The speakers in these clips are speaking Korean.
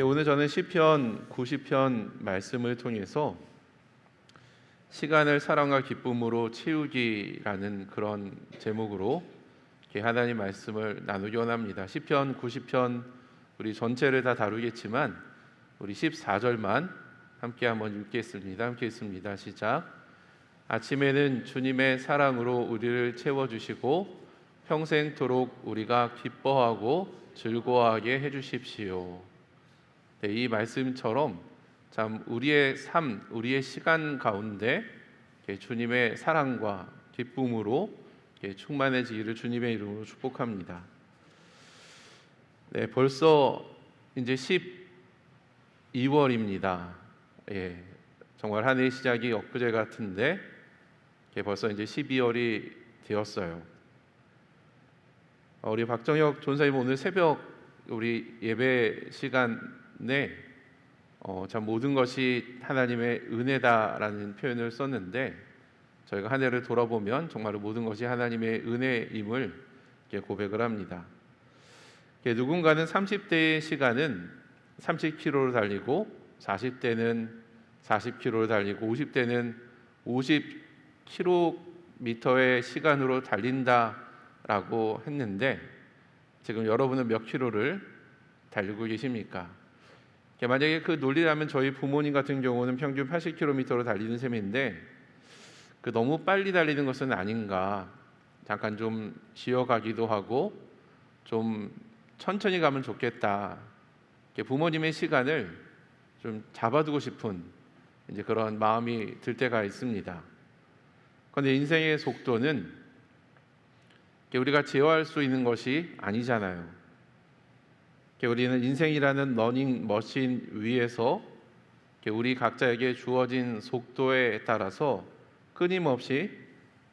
오늘 저는 시편 90편 말씀을 통해서 시간을 사랑과 기쁨으로 채우기라는 그런 제목으로 하나님 말씀을 나누기 원합니다. 시편 90편 우리 전체를 다 다루겠지만 우리 14절만 함께 한번 읽겠습니다. 함께 읽습니다. 시작. 아침에는 주님의 사랑으로 우리를 채워주시고 평생토록 우리가 기뻐하고 즐거워하게 해주십시오. 네, 이 말씀처럼 참 우리의 삶, 우리의 시간 가운데 주님의 사랑과 기쁨으로 충만해지기를 주님의 이름으로 축복합니다. 네, 벌써 이제 12월입니다. 예, 정말 한 해의 시작이 엊그제 같은데 벌써 이제 12월이 되었어요. 우리 박정혁 전사님 오늘 새벽 우리 예배 시간에 참 모든 것이 하나님의 은혜다라는 표현을 썼는데 저희가 한 해를 돌아보면 정말로 모든 것이 하나님의 은혜임을 고백을 합니다. 누군가는 30대의 시간은 30km를 달리고 40대는 40km를 달리고 50대는 50km의 시간으로 달린다라고 했는데 지금 여러분은 몇 킬로를 달리고 계십니까? 만약에 그 논리라면 저희 부모님 같은 경우는 평균 80km로 달리는 셈인데 너무 빨리 달리는 것은 아닌가, 잠깐 좀 쉬어가기도 하고 좀 천천히 가면 좋겠다, 부모님의 시간을 좀 잡아두고 싶은 이제 그런 마음이 들 때가 있습니다. 그런데 인생의 속도는 우리가 제어할 수 있는 것이 아니잖아요. 우리는 인생이라는 러닝머신 위에서 우리 각자에게 주어진 속도에 따라서 끊임없이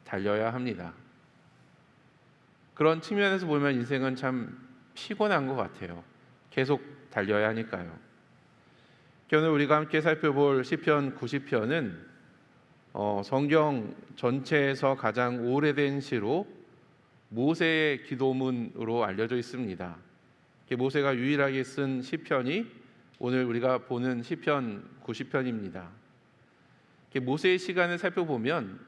달려야 합니다. 그런 측면에서 보면 인생은 참 피곤한 것 같아요. 계속 달려야 하니까요. 오늘 우리가 함께 살펴볼 시편 90편은 성경 전체에서 가장 오래된 시로 모세의 기도문으로 알려져 있습니다. 모세가 유일하게 쓴 시편이 오늘 우리가 보는 시편 90편입니다. 모세의 시간을 살펴보면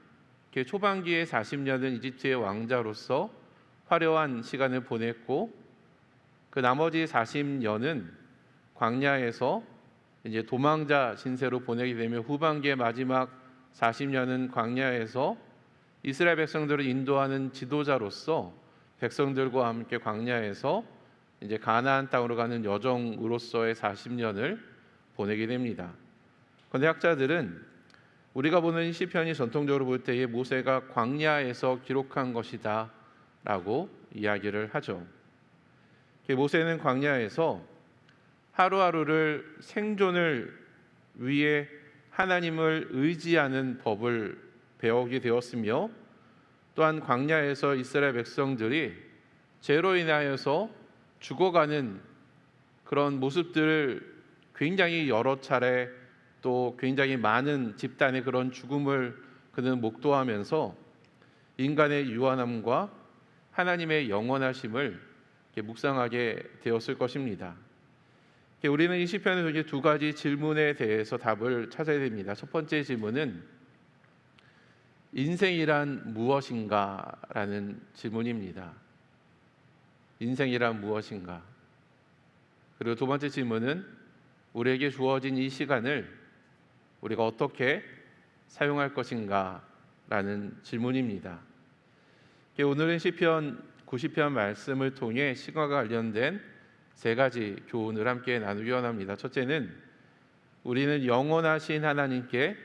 초반기의 40년은 이집트의 왕자로서 화려한 시간을 보냈고 그 나머지 40년은 광야에서 이제 도망자 신세로 보내게 되며 후반기의 마지막 40년은 광야에서 이스라엘 백성들을 인도하는 지도자로서 백성들과 함께 광야에서 이제 가나안 땅으로 가는 여정으로서의 40년을 보내게 됩니다. 그런데 학자들은 우리가 보는 시편이 전통적으로 볼 때에 모세가 광야에서 기록한 것이다 라고 이야기를 하죠. 모세는 광야에서 하루하루를 생존을 위해 하나님을 의지하는 법을 배우게 되었으며 또한 광야에서 이스라엘 백성들이 죄로 인하여서 죽어가는 그런 모습들을 굉장히 여러 차례 또 굉장히 많은 집단의 그런 죽음을 그는 목도하면서 인간의 유한함과 하나님의 영원하심을 묵상하게 되었을 것입니다. 우리는 이 시편에서 이제 두 가지 질문에 대해서 답을 찾아야 됩니다. 첫 번째 질문은 인생이란 무엇인가? 라는 질문입니다. 인생이란 무엇인가? 그리고 두 번째 질문은 우리에게 주어진 이 시간을 우리가 어떻게 사용할 것인가? 라는 질문입니다. 오늘은 시편 90편 말씀을 통해 시간과 관련된 세 가지 교훈을 함께 나누기 원합니다. 첫째는 우리는 영원하신 하나님께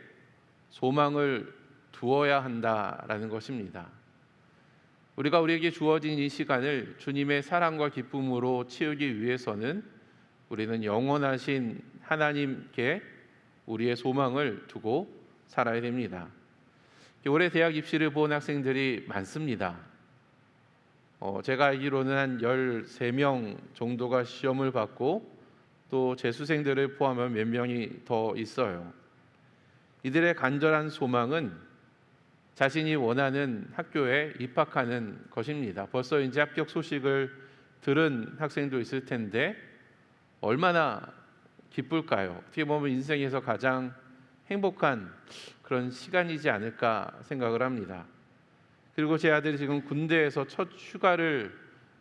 소망을 두어야 한다라는 것입니다. 우리가 우리에게 주어진 이 시간을 주님의 사랑과 기쁨으로 채우기 위해서는 우리는 영원하신 하나님께 우리의 소망을 두고 살아야 됩니다. 올해 대학 입시를 본 학생들이 많습니다. 제가 알기로는 한 13명 정도가 시험을 받고 또 재수생들을 포함하면 몇 명이 더 있어요. 이들의 간절한 소망은 자신이 원하는 학교에 입학하는 것입니다. 벌써 이제 합격 소식을 들은 학생도 있을 텐데 얼마나 기쁠까요? 어떻게 보면 인생에서 가장 행복한 그런 시간이지 않을까 생각을 합니다. 그리고 제 아들이 지금 군대에서 첫 휴가를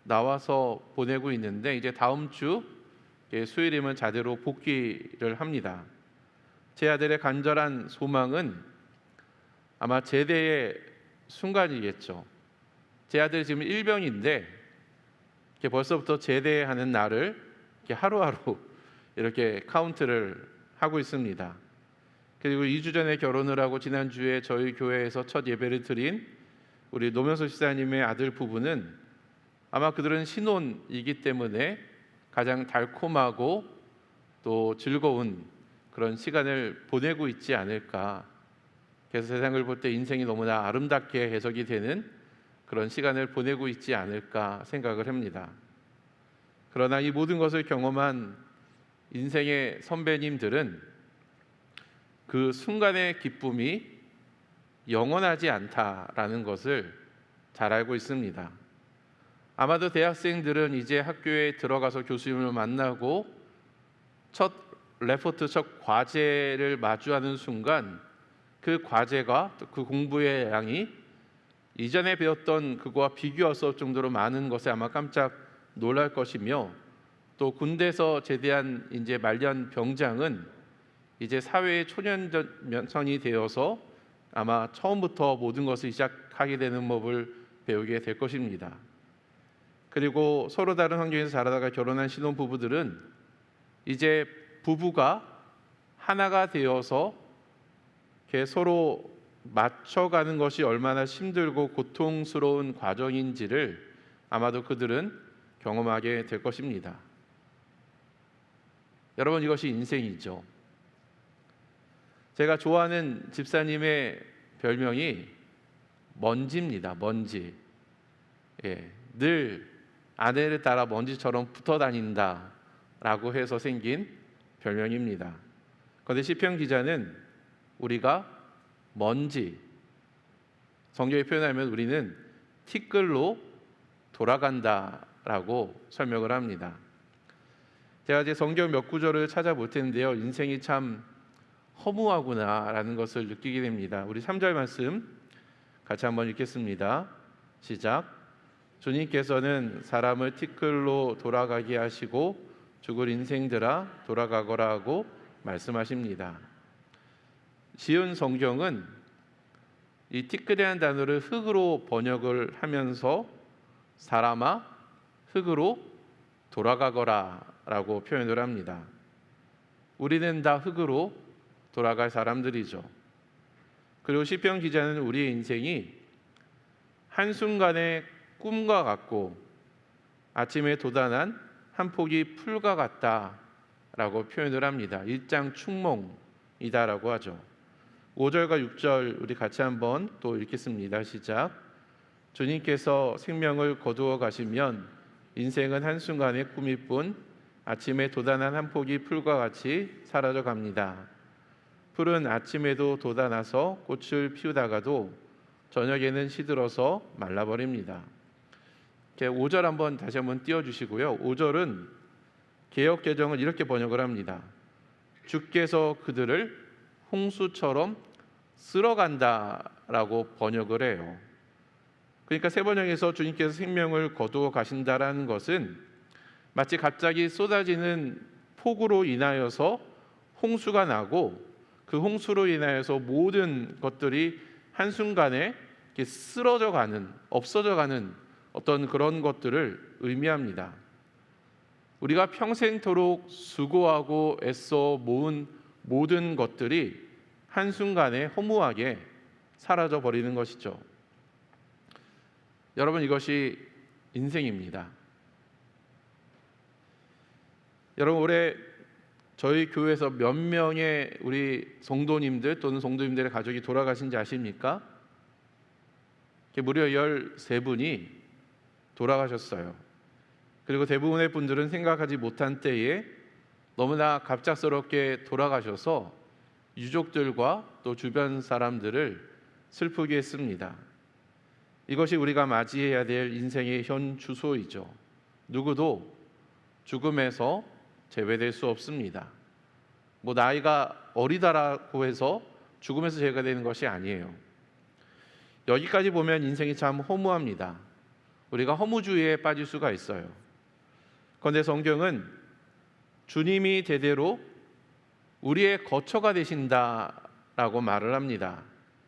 나와서 보내고 있는데 이제 다음 주 수요일이면 자대로 복귀를 합니다. 제 아들의 간절한 소망은 아마 제대의 순간이겠죠. 제 아들이 지금 일병인데 벌써부터 제대하는 날을 하루하루 이렇게 카운트를 하고 있습니다. 그리고 2주 전에 결혼을 하고 지난주에 저희 교회에서 첫 예배를 드린 우리 노면서 시사님의 아들 부부는 아마 그들은 신혼이기 때문에 가장 달콤하고 또 즐거운 그런 시간을 보내고 있지 않을까. 그래서 세상을 볼 때 인생이 너무나 아름답게 해석이 되는 그런 시간을 보내고 있지 않을까 생각을 합니다. 그러나 이 모든 것을 경험한 인생의 선배님들은 그 순간의 기쁨이 영원하지 않다라는 것을 잘 알고 있습니다. 아마도 대학생들은 이제 학교에 들어가서 교수님을 만나고 첫 레포트, 첫 과제를 마주하는 순간 그 과제가 그 공부의 양이 이전에 배웠던 그거와 비교할 수 없을 정도로 많은 것에 아마 깜짝 놀랄 것이며, 또 군대에서 제대한 이제 말년 병장은 이제 사회의 초년전이 되어서 아마 처음부터 모든 것을 시작하게 되는 법을 배우게 될 것입니다. 그리고 서로 다른 환경에서 자라다가 결혼한 신혼부부들은 이제 부부가 하나가 되어서 서로 맞춰가는 것이 얼마나 힘들고 고통스러운 과정인지를 아마도 그들은 경험하게 될 것입니다. 여러분, 이것이 인생이죠. 제가 좋아하는 집사님의 별명이 먼지입니다. 먼지. 늘 아내를 따라 먼지처럼 붙어 다닌다라고 해서 생긴 별명입니다. 그런데 시편 기자는 우리가 먼지, 성경에 표현하면 우리는 티끌로 돌아간다라고 설명을 합니다. 제가 이제 성경 몇 구절을 찾아볼 텐데요, 인생이 참 허무하구나라는 것을 느끼게 됩니다. 우리 3절 말씀 같이 한번 읽겠습니다. 시작. 주님께서는 사람을 티끌로 돌아가게 하시고 죽을 인생들아 돌아가거라 하고 말씀하십니다. 쉬운 성경은 이 티끌이라는 단어를 흙으로 번역을 하면서 사람아 흙으로 돌아가거라 라고 표현을 합니다. 우리는 다 흙으로 돌아갈 사람들이죠. 그리고 시편 기자는 우리의 인생이 한순간의 꿈과 같고 아침에 돋아난 한 포기 풀과 같다라고 표현을 합니다. 일장춘몽이다라고 하죠. 5절과 6절 우리 같이 한번 또 읽겠습니다. 시작. 주님께서 생명을 거두어 가시면 인생은 한순간의 꿈일 뿐 아침에 돋아난 한 포기 풀과 같이 사라져 갑니다. 풀은 아침에도 돋아나서 꽃을 피우다가도 저녁에는 시들어서 말라버립니다. 5절 한번 다시 한번 띄워주시고요. 5절은 개역개정은 이렇게 번역을 합니다. 주께서 그들을 홍수처럼 쓸어간다라고 번역을 해요. 그러니까 세 번역에서 주님께서 생명을 거두어 가신다라는 것은 마치 갑자기 쏟아지는 폭우로 인하여서 홍수가 나고 그 홍수로 인하여서 모든 것들이 한순간에 이렇게 쓰러져 가는, 없어져 가는 어떤 그런 것들을 의미합니다. 우리가 평생토록 수고하고 애써 모은 모든 것들이 한순간에 허무하게 사라져 버리는 것이죠. 여러분, 이것이 인생입니다. 여러분, 올해 저희 교회에서 몇 명의 우리 성도님들 또는 성도님들의 가족이 돌아가신지 아십니까? 무려 13분이 돌아가셨어요. 그리고 대부분의 분들은 생각하지 못한 때에 너무나 갑작스럽게 돌아가셔서 유족들과 또 주변 사람들을 슬프게 했습니다. 이것이 우리가 맞이해야 될 인생의 현 주소이죠. 누구도 죽음에서 제외될 수 없습니다. 뭐 나이가 어리다라고 해서 죽음에서 제외가 되는 것이 아니에요. 여기까지 보면 인생이 참 허무합니다. 우리가 허무주의에 빠질 수가 있어요. 그런데 성경은 주님이 대대로 우리의 거처가 되신다라고 말을 합니다.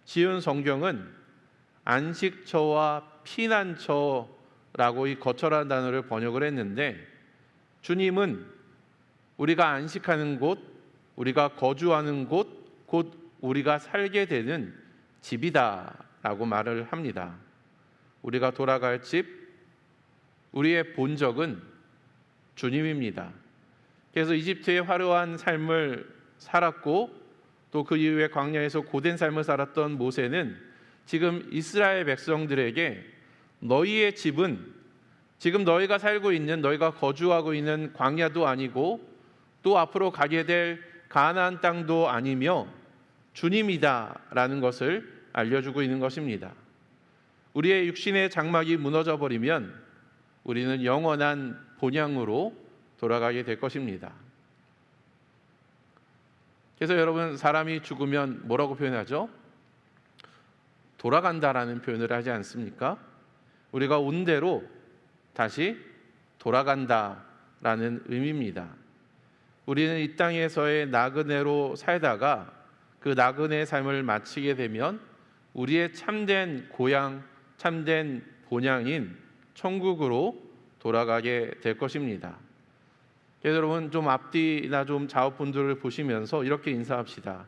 지은 성경은 안식처와 피난처라고 이 거처라는 단어를 번역을 했는데, 주님은 우리가 안식하는 곳, 우리가 거주하는 곳, 곧 우리가 살게 되는 집이다라고 말을 합니다. 우리가 돌아갈 집, 우리의 본적은 주님입니다. 그래서 이집트의 화려한 삶을 살았고 또 그 이후에 광야에서 고된 삶을 살았던 모세는 지금 이스라엘 백성들에게 너희의 집은 지금 너희가 살고 있는, 너희가 거주하고 있는 광야도 아니고 또 앞으로 가게 될 가나안 땅도 아니며 주님이다라는 것을 알려주고 있는 것입니다. 우리의 육신의 장막이 무너져 버리면 우리는 영원한 본향으로 돌아가게 될 것입니다. 그래서 여러분, 사람이 죽으면 뭐라고 표현하죠? 돌아간다라는 표현을 하지 않습니까? 우리가 온 대로 다시 돌아간다라는 의미입니다. 우리는 이 땅에서의 나그네로 살다가 그 나그네의 삶을 마치게 되면 우리의 참된 고향, 참된 본향인 천국으로 돌아가게 될 것입니다. 그래서 여러분, 좀 앞뒤나 좀 좌우분들을 보시면서 이렇게 인사합시다.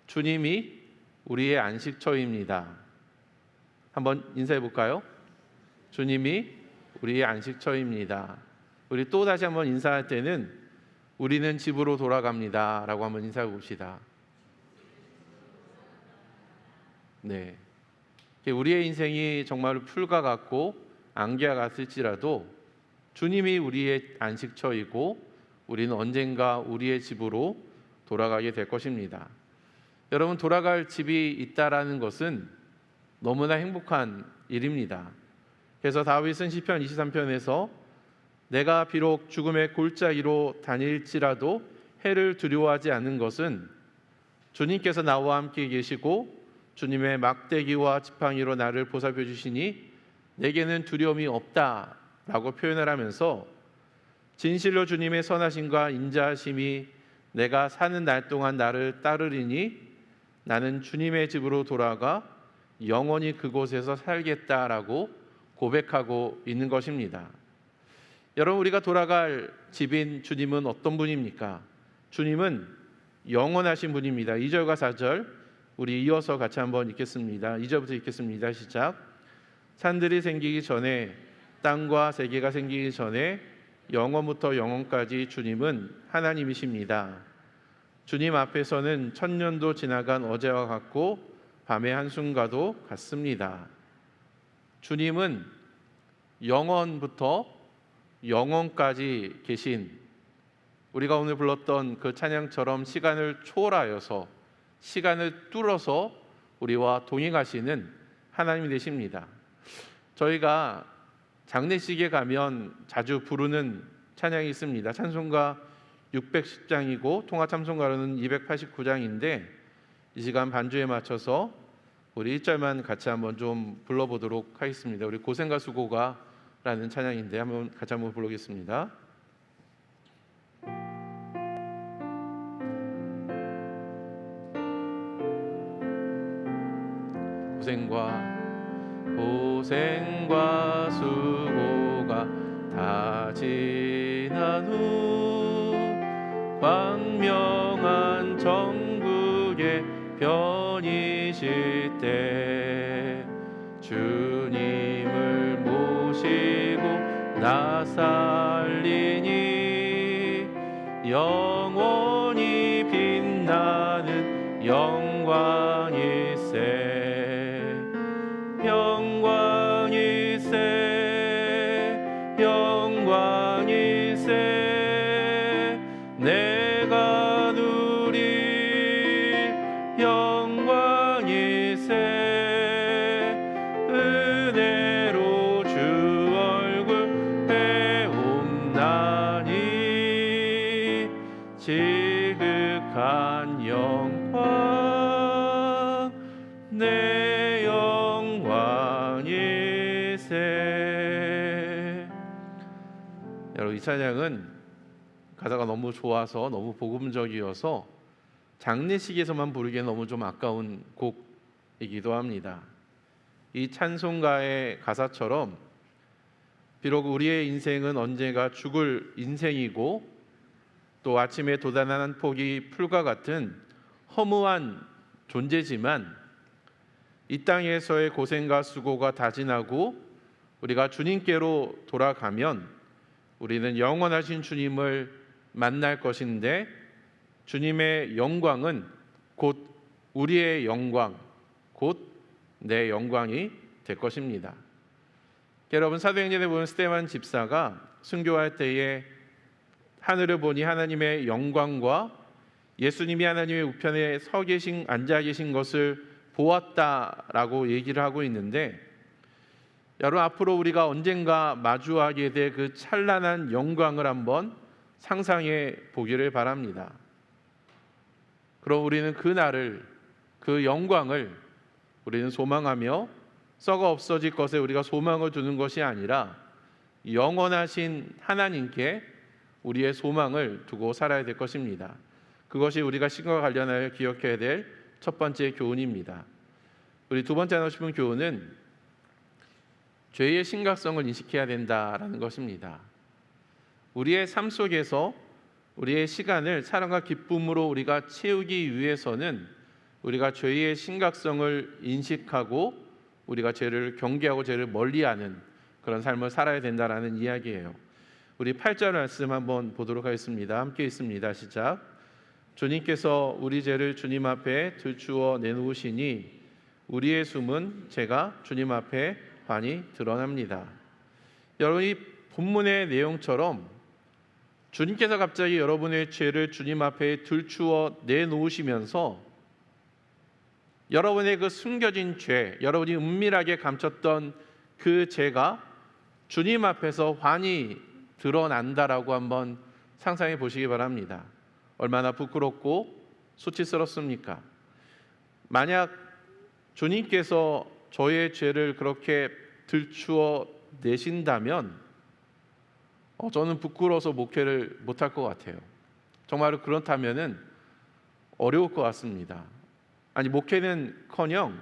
주님이 우리의 안식처입니다. 한번 인사해 볼까요? 주님이 우리의 안식처입니다. 우리 또 다시 한번 인사할 때는 우리는 집으로 돌아갑니다 라고 한번 인사해 봅시다. 네, 우리의 인생이 정말 풀과 같고 안개와 같을지라도 주님이 우리의 안식처이고 우리는 언젠가 우리의 집으로 돌아가게 될 것입니다. 여러분, 돌아갈 집이 있다라는 것은 너무나 행복한 일입니다. 그래서 다윗은 시편 23편에서 내가 비록 죽음의 골짜기로 다닐지라도 해를 두려워하지 않는 것은 주님께서 나와 함께 계시고 주님의 막대기와 지팡이로 나를 보살펴 주시니 내게는 두려움이 없다라고 표현을 하면서 진실로 주님의 선하심과 인자하심이 내가 사는 날 동안 나를 따르리니 나는 주님의 집으로 돌아가 영원히 그곳에서 살겠다라고 고백하고 있는 것입니다. 여러분, 우리가 돌아갈 집인 주님은 어떤 분입니까? 주님은 영원하신 분입니다. 2절과 4절 우리 이어서 같이 한번 읽겠습니다. 2절부터 읽겠습니다. 시작. 산들이 생기기 전에, 땅과 세계가 생기기 전에 영원부터 영원까지 주님은 하나님이십니다. 주님 앞에서는 천년도 지나간 어제와 같고 밤의 한순간도 같습니다. 주님은 영원부터 영원까지 계신, 우리가 오늘 불렀던 그 찬양처럼 시간을 초월하여서 시간을 뚫어서 우리와 동행하시는 하나님이 되십니다. 저희가 장례식에 가면 자주 부르는 찬양이 있습니다. 찬송가 610장이고 통화 참송가로는 289장인데 이 시간 반주에 맞춰서 우리 1절만 같이 한번 좀 불러보도록 하겠습니다. 우리 고생과 수고가 라는 찬양인데 한번 같이 한번 부르겠습니다. 고생과 수고가 다 지난 후 광명한 정국에 편이실 때 주님을 모시고 나 살리니 영원히 빛나는 영광일세. 영광일세, 영광일세, 내가 누릴 영광일세. 은혜로 주 얼굴 배우며 이 찬양은 가사가 너무 좋아서 너무 복음적이어서 장례식에서만 부르기에 너무 좀 아까운 곡이기도 합니다. 이 찬송가의 가사처럼 비록 우리의 인생은 언젠가 죽을 인생이고 또 아침에 돋아나는 한 폭이 풀과 같은 허무한 존재지만 이 땅에서의 고생과 수고가 다 지나고 우리가 주님께로 돌아가면 우리는 영원하신 주님을 만날 것인데 주님의 영광은 곧 우리의 영광, 곧 내 영광이 될 것입니다. 여러분, 사도행전에 보면 스데반 집사가 순교할 때에 하늘을 보니 하나님의 영광과 예수님이 하나님의 우편에 앉아 계신 것을 보았다라고 얘기를 하고 있는데, 여러분, 앞으로 우리가 언젠가 마주하게 될 그 찬란한 영광을 한번 상상해 보기를 바랍니다. 그럼 우리는 그 날을, 그 영광을 우리는 소망하며 썩어 없어질 것에 우리가 소망을 두는 것이 아니라 영원하신 하나님께 우리의 소망을 두고 살아야 될 것입니다. 그것이 우리가 신과 관련하여 기억해야 될 첫 번째 교훈입니다. 우리 두 번째 나누고 싶은 교훈은 죄의 심각성을 인식해야 된다라는 것입니다. 우리의 삶 속에서 우리의 시간을 사랑과 기쁨으로 우리가 채우기 위해서는 우리가 죄의 심각성을 인식하고 우리가 죄를 경계하고 죄를 멀리하는 그런 삶을 살아야 된다라는 이야기예요. 우리 8절 말씀 한번 보도록 하겠습니다. 함께 있습니다. 시작. 주님께서 우리 죄를 주님 앞에 들추어 내놓으시니 우리의 숨은 죄가 주님 앞에 많이 드러납니다. 여러분, 이 본문의 내용처럼 주님께서 갑자기 여러분의 죄를 주님 앞에 들추어 내놓으시면서 여러분의 그 숨겨진 죄, 여러분이 은밀하게 감췄던 그 죄가 주님 앞에서 환히 드러난다라고 한번 상상해 보시기 바랍니다. 얼마나 부끄럽고 수치스럽습니까? 만약 주님께서 저의 죄를 그렇게 들추어 내신다면 저는 부끄러워서 목회를 못할 것 같아요. 정말 그렇다면은 어려울 것 같습니다. 아니, 목회는커녕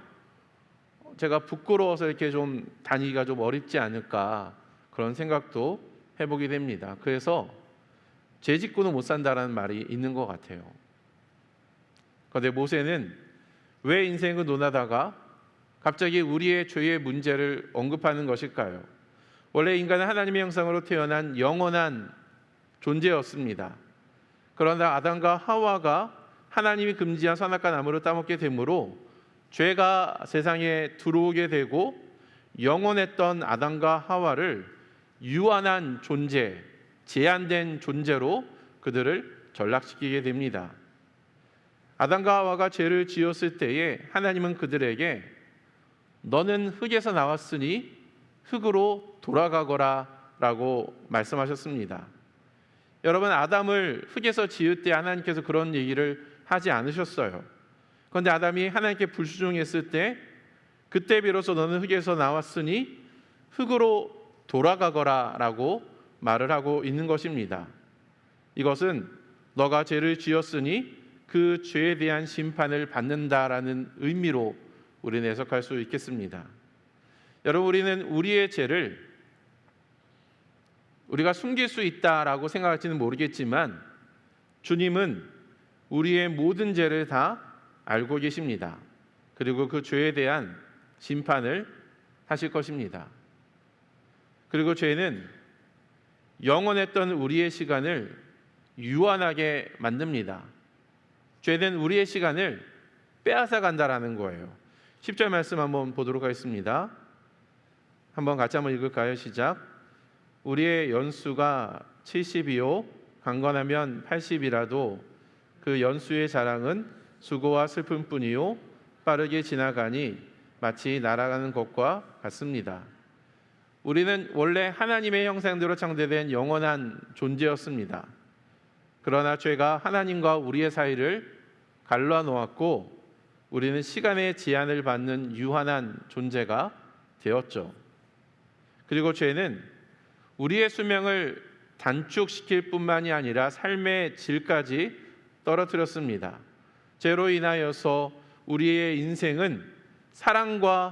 제가 부끄러워서 이렇게 좀 다니기가 좀 어렵지 않을까 그런 생각도 해보게 됩니다. 그래서 죄 짓고는 못 산다라는 말이 있는 것 같아요. 그런데 모세는 왜 인생을 논하다가 갑자기 우리의 죄의 문제를 언급하는 것일까요? 원래 인간은 하나님의 형상으로 태어난 영원한 존재였습니다. 그러나 아담과 하와가 하나님이 금지한 선악과 나무를 따먹게 되므로 죄가 세상에 들어오게 되고 영원했던 아담과 하와를 유한한 존재, 제한된 존재로 그들을 전락시키게 됩니다. 아담과 하와가 죄를 지었을 때에 하나님은 그들에게 너는 흙에서 나왔으니 흙으로 돌아가거라 라고 말씀하셨습니다. 여러분, 아담을 흙에서 지을 때 하나님께서 그런 얘기를 하지 않으셨어요. 그런데 아담이 하나님께 불순종했을 때 그때 비로소 너는 흙에서 나왔으니 흙으로 돌아가거라 라고 말을 하고 있는 것입니다. 이것은 너가 죄를 지었으니 그 죄에 대한 심판을 받는다라는 의미로 우리는 해석할 수 있겠습니다. 여러분, 우리는 우리의 죄를 우리가 숨길 수 있다라고 생각할지는 모르겠지만 주님은 우리의 모든 죄를 다 알고 계십니다. 그리고 그 죄에 대한 심판을 하실 것입니다. 그리고 죄는 영원했던 우리의 시간을 유한하게 만듭니다. 죄는 우리의 시간을 빼앗아 간다라는 거예요. 10절 말씀 한번 보도록 하겠습니다. 한번 같이 한번 읽을까요? 시작. 우리의 연수가 70이요 강건하면 80이라도 그 연수의 자랑은 수고와 슬픔뿐이요 빠르게 지나가니 마치 날아가는 것과 같습니다. 우리는 원래 하나님의 형상대로 창조된 영원한 존재였습니다. 그러나 죄가 하나님과 우리의 사이를 갈라놓았고 우리는 시간의 제한을 받는 유한한 존재가 되었죠. 그리고 죄는 우리의 수명을 단축시킬 뿐만이 아니라 삶의 질까지 떨어뜨렸습니다. 죄로 인하여서 우리의 인생은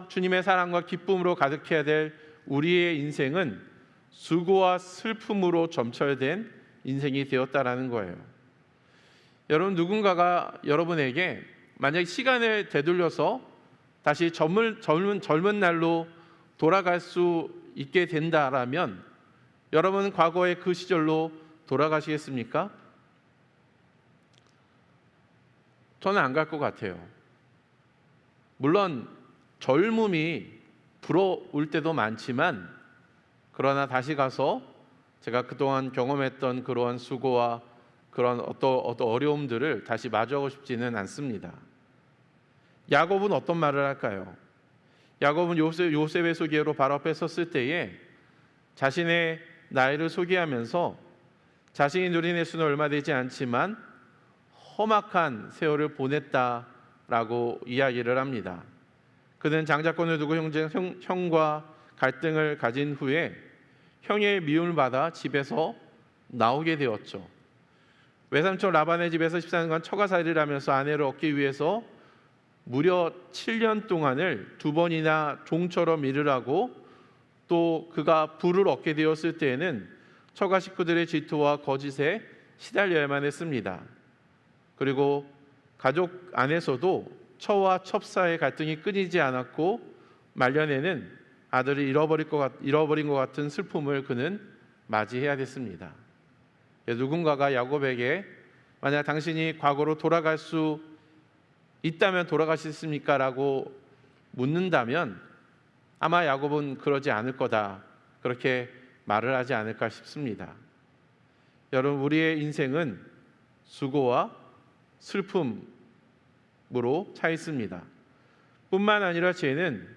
주님의 사랑과 기쁨으로 가득해야 될 우리의 인생은 수고와 슬픔으로 점철된 인생이 되었다라는 거예요. 여러분, 누군가가 여러분에게 만약 시간을 되돌려서 다시 젊은 날로 돌아갈 수 있게 된다라면 여러분은 과거의 그 시절로 돌아가시겠습니까? 저는 안 갈 것 같아요. 물론 젊음이 부러울 때도 많지만, 그러나 다시 가서 제가 그동안 경험했던 그러한 수고와 그런 어떤 어려움들을 다시 마주하고 싶지는 않습니다. 야곱은 어떤 말을 할까요? 야곱은 요셉의 소개로 바로 앞에 섰을 때에 자신의 나이를 소개하면서 자신이 누린 수는 얼마 되지 않지만 험악한 세월을 보냈다라고 이야기를 합니다. 그는 장자권을 두고 형과 갈등을 가진 후에 형의 미움을 받아 집에서 나오게 되었죠. 외삼촌 라반의 집에서 14년간 처가살이를 하면서 아내를 얻기 위해서 무려 7년 동안을 2번이나 종처럼 일을 하고, 또 그가 부를 얻게 되었을 때에는 처가 식구들의 질투와 거짓에 시달려야만 했습니다. 그리고 가족 안에서도 처와 첩사의 갈등이 끊이지 않았고, 말년에는 아들을 잃어버린 것 같은 슬픔을 그는 맞이해야 됐습니다. 누군가가 야곱에게 만약 당신이 과거로 돌아갈 수 있다면 돌아가시겠습니까? 라고 묻는다면 아마 야곱은 그러지 않을 거다, 그렇게 말을 하지 않을까 싶습니다. 여러분, 우리의 인생은 수고와 슬픔으로 차 있습니다. 뿐만 아니라 죄는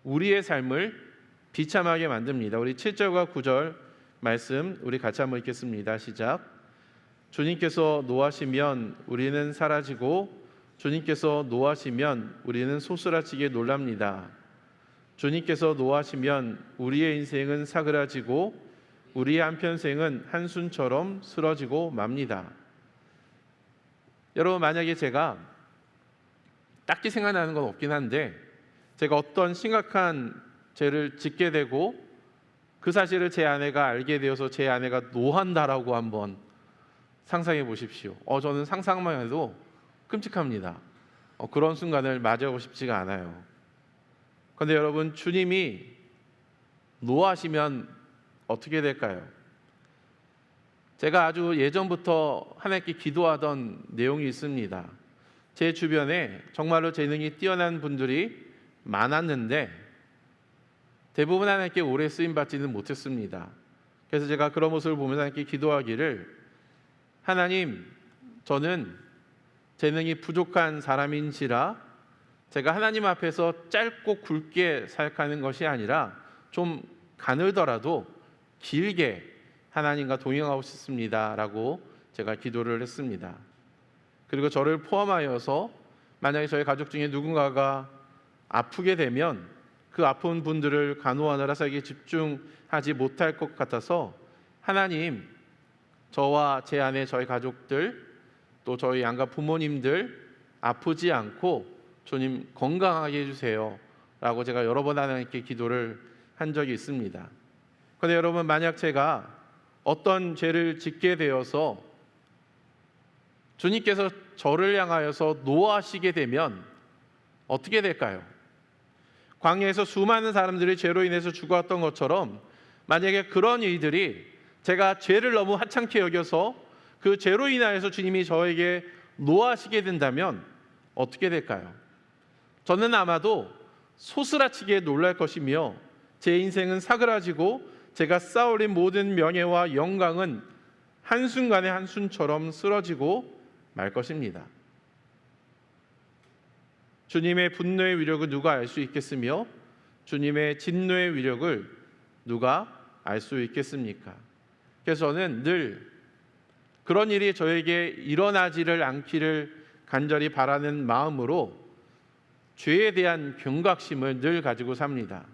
우리의 삶을 비참하게 만듭니다. 우리 7절과 9절 말씀 우리 같이 한번 읽겠습니다. 시작. 주님께서 노하시면 우리는 사라지고 주님께서 노하시면 우리는 소스라치게 놀랍니다. 주님께서 노하시면 우리의 인생은 사그라지고 우리의 한평생은 한순처럼 쓰러지고 맙니다. 여러분, 만약에 제가 딱히 생각나는 건 없긴 한데, 제가 어떤 심각한 죄를 짓게 되고 그 사실을 제 아내가 알게 되어서 제 아내가 노한다라고 한번 상상해 보십시오. 저는 상상만 해도 끔찍합니다. 그런 순간을 맞이하고 싶지가 않아요. 그런데 여러분, 주님이 노하시면 어떻게 될까요? 제가 아주 예전부터 하나님께 기도하던 내용이 있습니다. 제 주변에 정말로 재능이 뛰어난 분들이 많았는데 대부분 하나님께 오래 쓰임받지는 못했습니다. 그래서 제가 그런 모습을 보면서 하나님께 기도하기를, 하나님, 저는 재능이 부족한 사람인지라 제가 하나님 앞에서 짧고 굵게 사역하는 것이 아니라 좀 가늘더라도 길게 하나님과 동행하고 싶습니다 라고 제가 기도를 했습니다. 그리고 저를 포함하여서 만약에 저희 가족 중에 누군가가 아프게 되면 그 아픈 분들을 간호하느라 사역에 집중하지 못할 것 같아서, 하나님, 저와 제 아내, 저희 가족들, 또 저희 양가 부모님들 아프지 않고 주님 건강하게 해주세요 라고 제가 여러 번 하나님께 기도를 한 적이 있습니다. 그런데 여러분, 만약 제가 어떤 죄를 짓게 되어서 주님께서 저를 향하여서 노하시게 되면 어떻게 될까요? 광야에서 수많은 사람들이 죄로 인해서 죽었던 것처럼, 만약에 그런 이들이 제가 죄를 너무 하찮게 여겨서 그 죄로 인하여서 주님이 저에게 노하시게 된다면 어떻게 될까요? 저는 아마도 소스라치게 놀랄 것이며 제 인생은 사그라지고 제가 쌓아올린 모든 명예와 영광은 한순간에 한순처럼 쓰러지고 말 것입니다. 주님의 분노의 위력을 누가 알 수 있겠으며 주님의 진노의 위력을 누가 알 수 있겠습니까? 그래서 저는 늘 그런 일이 저에게 일어나지를 않기를 간절히 바라는 마음으로 죄에 대한 경각심을 늘 가지고 삽니다.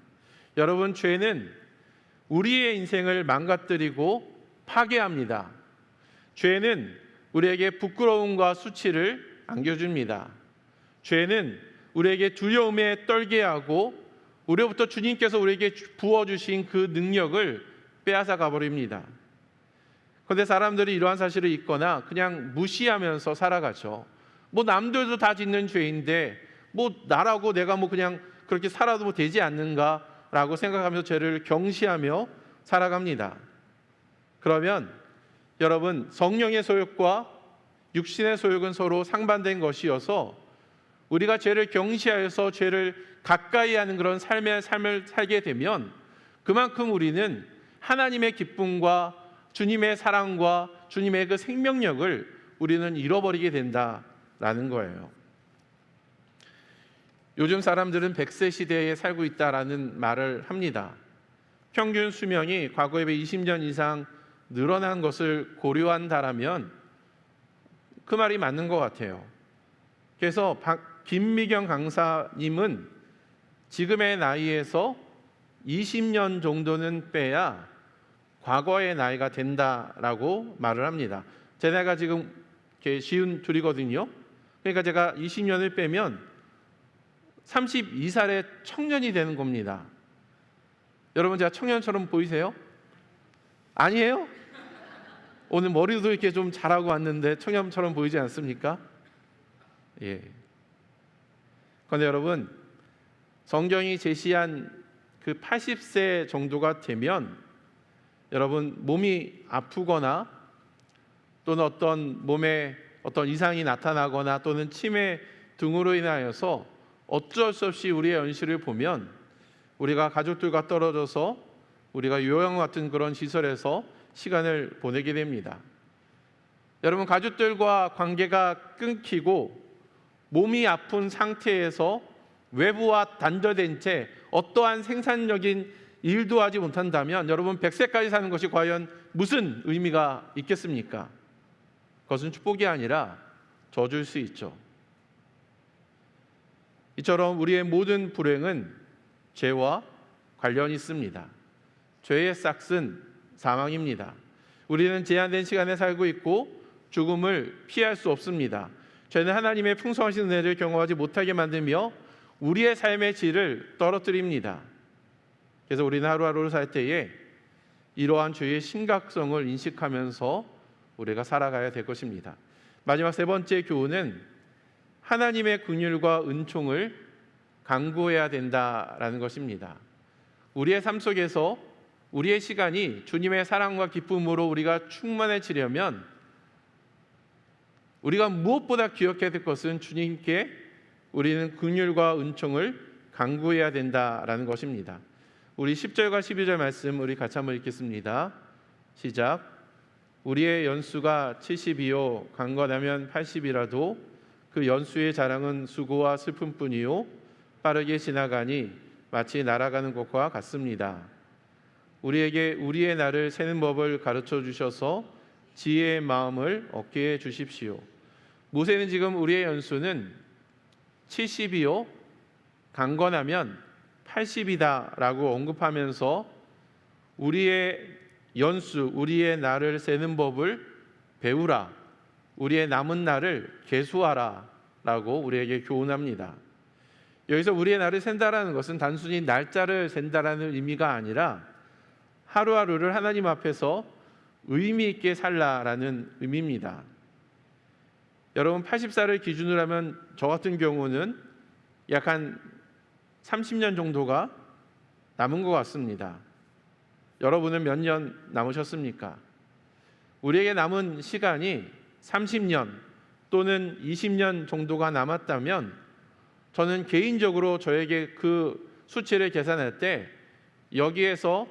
여러분, 죄는 우리의 인생을 망가뜨리고 파괴합니다. 죄는 우리에게 부끄러움과 수치를 안겨줍니다. 죄는 우리에게 두려움에 떨게 하고 우리로부터 주님께서 우리에게 부어주신 그 능력을 빼앗아 가버립니다. 그런데 사람들이 이러한 사실을 잊거나 그냥 무시하면서 살아가죠. 뭐 남들도 다 짓는 죄인데 뭐 나라고 내가 뭐 그냥 그렇게 살아도 뭐 되지 않는가라고 생각하면서 죄를 경시하며 살아갑니다. 그러면 여러분, 성령의 소욕과 육신의 소욕은 서로 상반된 것이어서 우리가 죄를 경시하여서 죄를 가까이 하는 그런 삶을 살게 되면 그만큼 우리는 하나님의 기쁨과 주님의 사랑과 주님의 그 생명력을 우리는 잃어버리게 된다라는 거예요. 요즘 사람들은 100세 시대에 살고 있다라는 말을 합니다. 평균 수명이 과거에 비해 20년 이상 늘어난 것을 고려한다라면 그 말이 맞는 것 같아요. 그래서 김미경 강사님은 지금의 나이에서 20년 정도는 빼야 과거의 나이가 된다라고 말을 합니다. 제 나이가 지금 52이거든요. 그러니까 제가 20년을 빼면 32살의 청년이 되는 겁니다. 여러분, 제가 청년처럼 보이세요? 아니에요? 오늘 머리도 이렇게 좀 잘하고 왔는데 청년처럼 보이지 않습니까? 예. 그런데 여러분, 성경이 제시한 그 80세 정도가 되면 여러분, 몸이 아프거나 또는 어떤 몸에 어떤 이상이 나타나거나 또는 치매 등으로 인하여서 어쩔 수 없이 우리의 연실을 보면 우리가 가족들과 떨어져서 우리가 요양 같은 그런 시설에서 시간을 보내게 됩니다. 여러분, 가족들과 관계가 끊기고 몸이 아픈 상태에서 외부와 단절된 채 어떠한 생산적인 일도 하지 못한다면 여러분, 100세까지 사는 것이 과연 무슨 의미가 있겠습니까? 그것은 축복이 아니라 저주일 수 있죠. 이처럼 우리의 모든 불행은 죄와 관련이 있습니다. 죄의 싹은 사망입니다. 우리는 제한된 시간에 살고 있고 죽음을 피할 수 없습니다. 죄는 하나님의 풍성하신 은혜를 경험하지 못하게 만들며 우리의 삶의 질을 떨어뜨립니다. 그래서 우리는 하루하루를 살 때에 이러한 죄의 심각성을 인식하면서 우리가 살아가야 될 것입니다. 마지막 세 번째 교훈은 하나님의 긍휼과 은총을 간구해야 된다라는 것입니다. 우리의 삶 속에서 우리의 시간이 주님의 사랑과 기쁨으로 우리가 충만해지려면 우리가 무엇보다 기억해야 될 것은 주님께 우리는 긍휼과 은총을 간구해야 된다라는 것입니다. 우리 10절과 12절 말씀 우리 같이 한번 읽겠습니다. 시작. 우리의 연수가 70이요 강건하면 80이라도 그 연수의 자랑은 수고와 슬픔뿐이요 빠르게 지나가니 마치 날아가는 것과 같습니다. 우리에게 우리의 날을 세는 법을 가르쳐 주셔서 지혜의 마음을 얻게 해 주십시오. 모세는 지금 우리의 연수는 70이요 강건하면 80이다 라고 언급하면서 우리의 연수, 우리의 날을 세는 법을 배우라, 우리의 남은 날을 계수하라 라고 우리에게 교훈합니다. 여기서 우리의 날을 센다라는 것은 단순히 날짜를 센다라는 의미가 아니라 하루하루를 하나님 앞에서 의미 있게 살라라는 의미입니다. 여러분, 80살을 기준으로 하면 저 같은 경우는 약 한 30년 정도가 남은 것 같습니다. 여러분은 몇 년 남으셨습니까? 우리에게 남은 시간이 30년 또는 20년 정도가 남았다면 저는 개인적으로 저에게 그 수치를 계산할 때 여기에서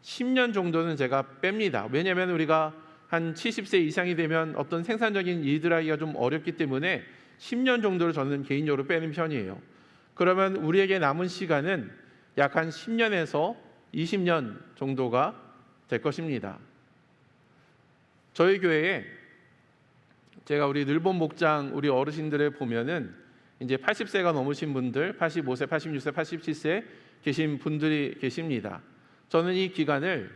10년 정도는 제가 뺍니다. 왜냐하면 우리가 한 70세 이상이 되면 어떤 생산적인 일들 하기가 좀 어렵기 때문에 10년 정도를 저는 개인적으로 빼는 편이에요. 그러면 우리에게 남은 시간은 약 한 10년에서 20년 정도가 될 것입니다. 저희 교회에 제가 우리 늘본 목장 우리 어르신들을 보면은 이제 80세가 넘으신 분들, 85세, 86세, 87세 계신 분들이 계십니다. 저는 이 기간을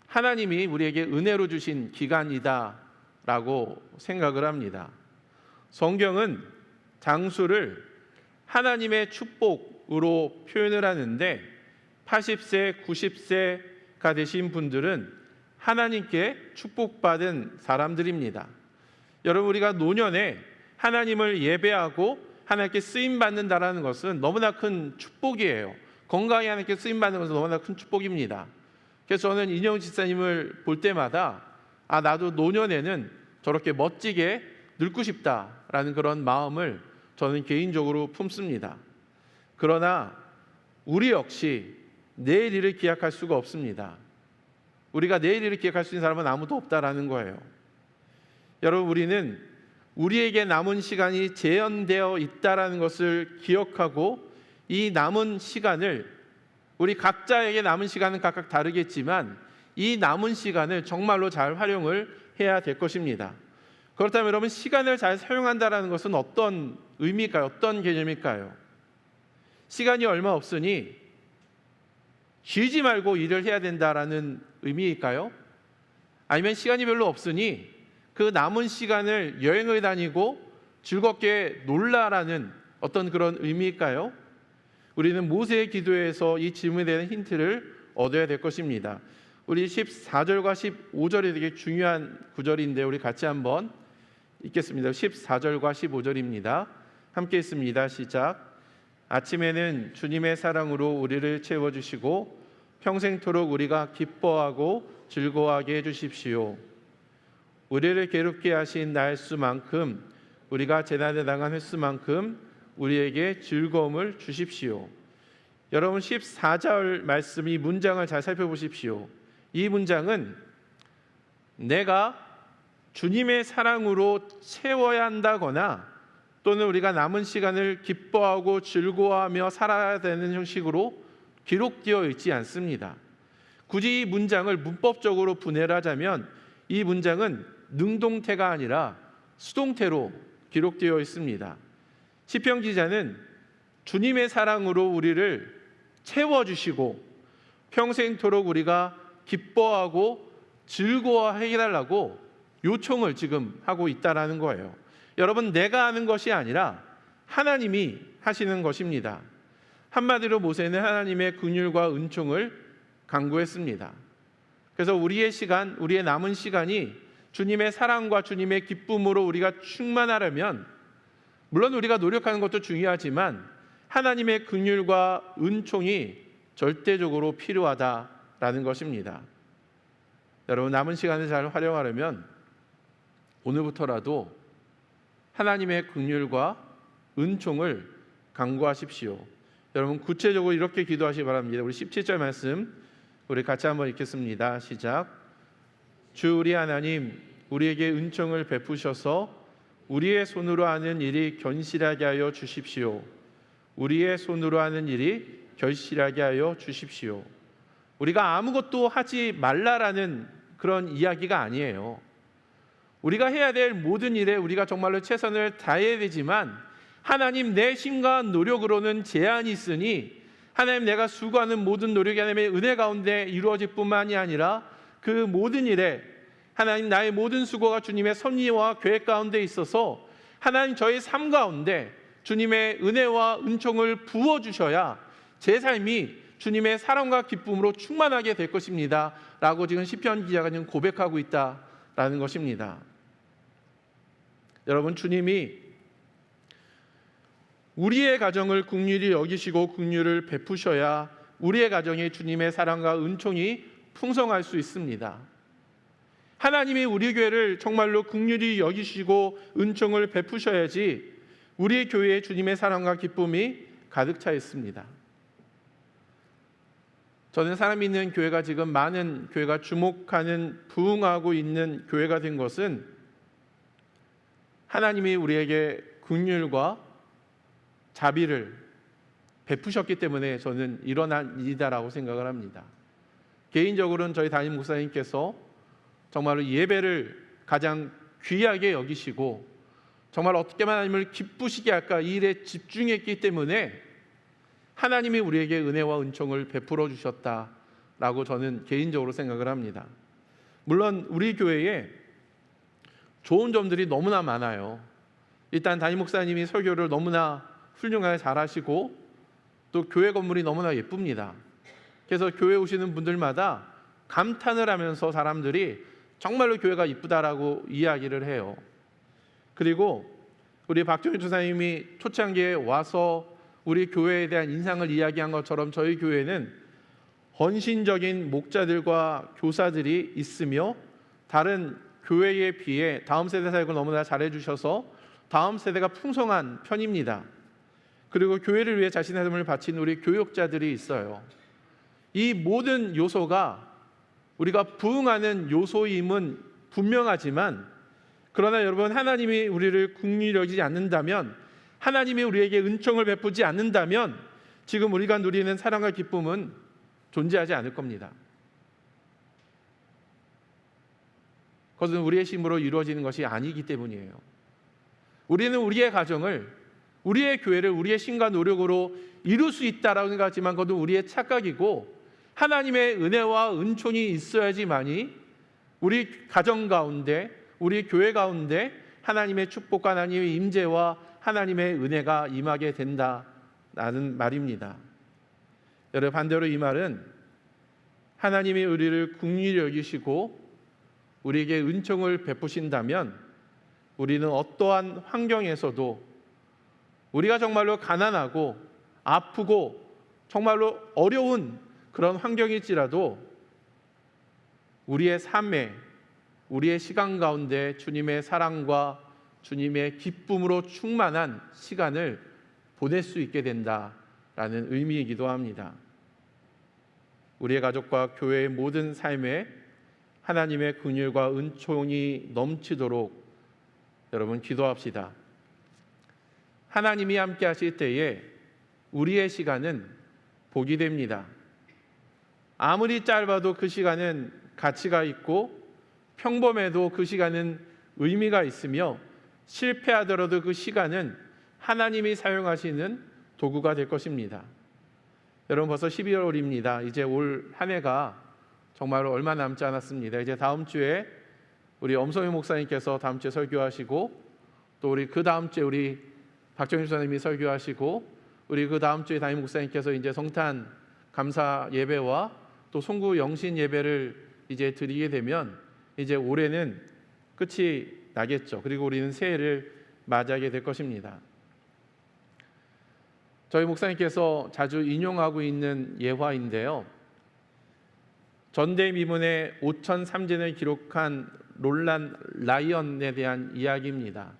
하나님이 우리에게 은혜로 주신 기간이다라고 생각을 합니다. 성경은 장수를 하나님의 축복으로 표현을 하는데 80세, 90세가 되신 분들은 하나님께 축복받은 사람들입니다. 여러분, 우리가 노년에 하나님을 예배하고 하나님께 쓰임받는다라는 것은 너무나 큰 축복이에요. 건강히 하나님께 쓰임받는 것은 너무나 큰 축복입니다. 그래서 저는 인영 집사님을 볼 때마다 나도 노년에는 저렇게 멋지게 늙고 싶다라는 그런 마음을 저는 개인적으로 품습니다. 그러나 우리 역시 내일 일을 기약할 수가 없습니다. 우리가 내일 일을 기약할 수 있는 사람은 아무도 없다라는 거예요. 여러분, 우리는 우리에게 남은 시간이 제한되어 있다라는 것을 기억하고 이 남은 시간을, 우리 각자에게 남은 시간은 각각 다르겠지만 이 남은 시간을 정말로 잘 활용을 해야 될 것입니다. 그렇다면 여러분, 시간을 잘 사용한다라는 것은 어떤 의미일까요? 어떤 개념일까요? 시간이 얼마 없으니 쉬지 말고 일을 해야 된다라는 의미일까요? 아니면 시간이 별로 없으니 그 남은 시간을 여행을 다니고 즐겁게 놀라라는 어떤 그런 의미일까요? 우리는 모세의 기도에서 이 질문에 대한 힌트를 얻어야 될 것입니다. 우리 14절과 15절이 되게 중요한 구절인데 우리 같이 한번 읽겠습니다. 14절과 15절입니다. 함께 읽습니다. 시작. 아침에는 주님의 사랑으로 우리를 채워주시고 평생토록 우리가 기뻐하고 즐거워하게 해주십시오. 우리를 괴롭게 하신 날수만큼, 우리가 재난에 당한 횟수만큼 우리에게 즐거움을 주십시오. 여러분, 14절 말씀, 이 문장을 잘 살펴보십시오. 이 문장은 내가 주님의 사랑으로 채워야 한다거나 또는 우리가 남은 시간을 기뻐하고 즐거워하며 살아야 되는 형식으로 기록되어 있지 않습니다. 굳이 이 문장을 문법적으로 분해를 하자면 이 문장은 능동태가 아니라 수동태로 기록되어 있습니다. 시편 기자는 주님의 사랑으로 우리를 채워주시고 평생토록 우리가 기뻐하고 즐거워하게 해달라고 요청을 지금 하고 있다는 거예요. 여러분, 내가 하는 것이 아니라 하나님이 하시는 것입니다. 한마디로 모세는 하나님의 긍휼과 은총을 간구했습니다. 그래서 우리의 시간, 우리의 남은 시간이 주님의 사랑과 주님의 기쁨으로 우리가 충만하려면, 물론 우리가 노력하는 것도 중요하지만 하나님의 긍휼과 은총이 절대적으로 필요하다라는 것입니다. 여러분, 남은 시간을 잘 활용하려면 오늘부터라도 하나님의 긍휼과 은총을 간구하십시오. 여러분, 구체적으로 이렇게 기도하시기 바랍니다. 우리 17절 말씀 우리 같이 한번 읽겠습니다. 시작. 주 우리 하나님, 우리에게 은총을 베푸셔서 우리의 손으로 하는 일이 견실하게 하여 주십시오. 우리의 손으로 하는 일이 견실하게 하여 주십시오. 우리가 아무것도 하지 말라라는 그런 이야기가 아니에요. 우리가 해야 될 모든 일에 우리가 정말로 최선을 다해야 되지만 하나님, 내 힘과 노력으로는 제한이 있으니 하나님, 내가 수고하는 모든 노력이 하나님의 은혜 가운데 이루어질 뿐만이 아니라 그 모든 일에 하나님, 나의 모든 수고가 주님의 섭리와 계획 가운데 있어서 하나님, 저의 삶 가운데 주님의 은혜와 은총을 부어주셔야 제 삶이 주님의 사랑과 기쁨으로 충만하게 될 것입니다 라고 지금 시편 기자가 지금 고백하고 있다라는 것입니다. 여러분, 주님이 우리의 가정을 긍휼히 여기시고 긍휼을 베푸셔야 우리의 가정에 주님의 사랑과 은총이 풍성할 수 있습니다. 하나님이 우리 교회를 정말로 긍휼히 여기시고 은총을 베푸셔야지 우리 교회에 주님의 사랑과 기쁨이 가득 차 있습니다. 저는 사람이 있는 교회가 지금 많은 교회가 주목하는, 부흥하고 있는 교회가 된 것은 하나님이 우리에게 긍휼과 자비를 베푸셨기 때문에 저는 일어난 일이다라고 생각을 합니다. 개인적으로는 저희 담임 목사님께서 정말로 예배를 가장 귀하게 여기시고 정말 어떻게만 하나님을 기쁘시게 할까 이 일에 집중했기 때문에 하나님이 우리에게 은혜와 은총을 베풀어 주셨다라고 저는 개인적으로 생각을 합니다. 물론 우리 교회에 좋은 점들이 너무나 많아요. 일단 담임 목사님이 설교를 너무나 훌륭하게 잘하시고 또 교회 건물이 너무나 예쁩니다. 그래서 교회 오시는 분들마다 감탄을 하면서 사람들이 정말로 교회가 이쁘다라고 이야기를 해요. 그리고 우리 박정희 주사님이 초창기에 와서 우리 교회에 대한 인상을 이야기한 것처럼 저희 교회는 헌신적인 목자들과 교사들이 있으며 다른 교회에 비해 다음 세대 사역을 너무나 잘해주셔서 다음 세대가 풍성한 편입니다. 그리고 교회를 위해 자신의 삶을 바친 우리 교육자들이 있어요. 이 모든 요소가 우리가 부응하는 요소임은 분명하지만, 그러나 여러분, 하나님이 우리를 긍휼히 여기지 않는다면, 하나님이 우리에게 은총을 베푸지 않는다면 지금 우리가 누리는 사랑과 기쁨은 존재하지 않을 겁니다. 그것은 우리의 힘으로 이루어지는 것이 아니기 때문이에요. 우리는 우리의 가정을, 우리의 교회를 우리의 힘과 노력으로 이룰 수 있다라고 생각하지만 그것은 우리의 착각이고, 하나님의 은혜와 은총이 있어야지만이 우리 가정 가운데, 우리 교회 가운데 하나님의 축복과 하나님의 임재와 하나님의 은혜가 임하게 된다라는 말입니다. 여러분, 반대로 이 말은 하나님이 우리를 긍휼히 여기시고 우리에게 은총을 베푸신다면 우리는 어떠한 환경에서도, 우리가 정말로 가난하고 아프고 정말로 어려운 그런 환경일지라도 우리의 삶에, 우리의 시간 가운데 주님의 사랑과 주님의 기쁨으로 충만한 시간을 보낼 수 있게 된다라는 의미이기도 합니다. 우리의 가족과 교회의 모든 삶에 하나님의 긍휼과 은총이 넘치도록 여러분 기도합시다. 하나님이 함께 하실 때에 우리의 시간은 복이 됩니다. 아무리 짧아도 그 시간은 가치가 있고, 평범해도 그 시간은 의미가 있으며, 실패하더라도 그 시간은 하나님이 사용하시는 도구가 될 것입니다. 여러분, 벌써 12월입니다. 이제 올 한 해가 정말 얼마 남지 않았습니다. 이제 다음 주에 우리 엄성희 목사님께서 다음 주에 설교하시고, 또 우리 그 다음 주에 우리 박정희 목사님이 설교하시고, 우리 그 다음 주에 담임 목사님께서 이제 성탄 감사 예배와 또 송구 영신 예배를 이제 드리게 되면 이제 올해는 끝이 나겠죠. 그리고 우리는 새해를 맞이하게 될 것입니다. 저희 목사님께서 자주 인용하고 있는 예화인데요, 전대미문의 5천 삼진을 기록한 롤란 라이언에 대한 이야기입니다.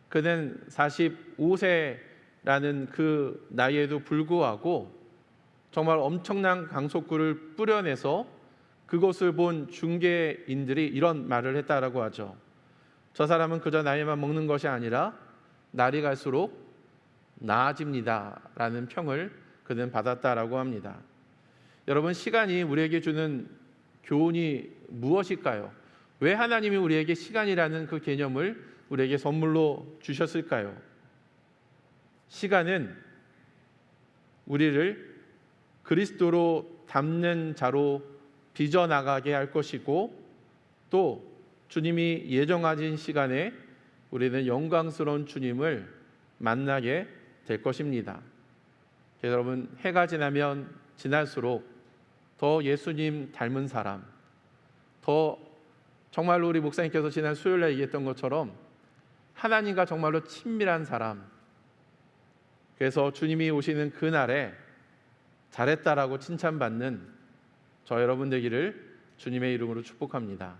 그는 45세라는 그 나이에도 불구하고 정말 엄청난 강속구를 뿌려내서 그것을 본 중개인들이 이런 말을 했다라고 하죠. 저 사람은 그저 나이만 먹는 것이 아니라 날이 갈수록 나아집니다 라는 평을 그는 받았다라고 합니다. 여러분, 시간이 우리에게 주는 교훈이 무엇일까요? 왜 하나님이 우리에게 시간이라는 그 개념을 우리에게 선물로 주셨을까요? 시간은 우리를 그리스도로 닮는 자로 빚어나가게 할 것이고, 또 주님이 예정하신 시간에 우리는 영광스러운 주님을 만나게 될 것입니다. 여러분, 해가 지나면 지날수록 더 예수님 닮은 사람, 더 정말로 우리 목사님께서 지난 수요일날 얘기했던 것처럼 하나님과 정말로 친밀한 사람, 그래서 주님이 오시는 그날에 잘했다라고 칭찬받는 저 여러분 되기를 주님의 이름으로 축복합니다.